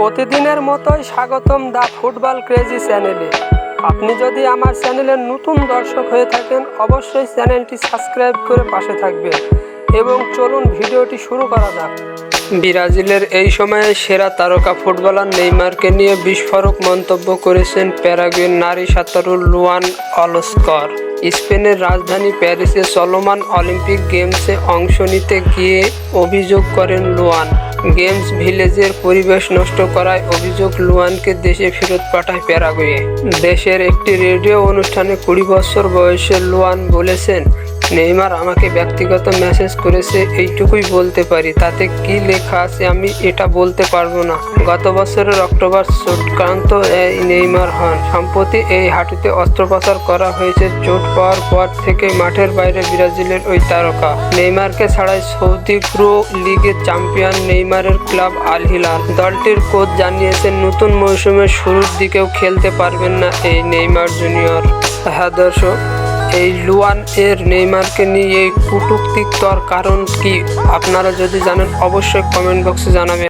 প্রতিদিনের মতোই স্বাগতম দা ফুটবল ক্রেজি চ্যানেলে। আপনি যদি আমার চ্যানেলের নতুন দর্শক হয়ে থাকেন অবশ্যই চ্যানেলটি সাবস্ক্রাইব করে পাশে থাকবেন এবং চলুন ভিডিওটি শুরু করা যাক। ব্রাজিলের এই সময়ে সেরা তারকা ফুটবলার নেইমারকে নিয়ে বিস্ফোরক মন্তব্য করেছেন প্যারাগুয়ের নারী সাঁতারু লুয়ান অলস্কর। স্পেনের রাজধানী প্যারিসে চলমান অলিম্পিক গেমসে অংশ নিতে গিয়ে অভিযোগ করেন লুয়ান। গেমস ভিলেজের পরিবেশ নষ্ট করায় অভিযোগ লুয়ানকে দেশে ফেরত পাঠায় প্যারাগুয়ে। দেশের একটি রেডিও অনুষ্ঠানে 20 বছর বয়সের লুয়ান বলেছেন, নেইমার আমাকে ব্যক্তিগত মেসেজ করেছে, এইটুকুই বলতে পারি, তাতে কি লেখা আছে আমি এটা বলতে পারবো না। গত বছরের অক্টোবর চোটক্রান্ত নেইমার হন। সম্প্রতি এই হাঁটুতে অস্ত্রোপচার করা হয়েছে। চোট পাওয়ার পর থেকে মাঠের বাইরে ব্রাজিলের ওই তারকা। নেইমারকে ছাড়াই সৌদি প্রো লিগের চ্যাম্পিয়ন নেইমারের ক্লাব আল হিলাল দলটির কোচ জানিয়েছেন নতুন মৌসুমের শুরুর দিকেও খেলতে পারবেন না এই নেইমার জুনিয়র। হ্যাঁ দর্শক, এই লুয়ান এর নেইমারকে নিয়ে এই কটূক্তিকর কারণ কি আপনারা যদি জানেন অবশ্যই কমেন্ট বক্সে জানাবেন।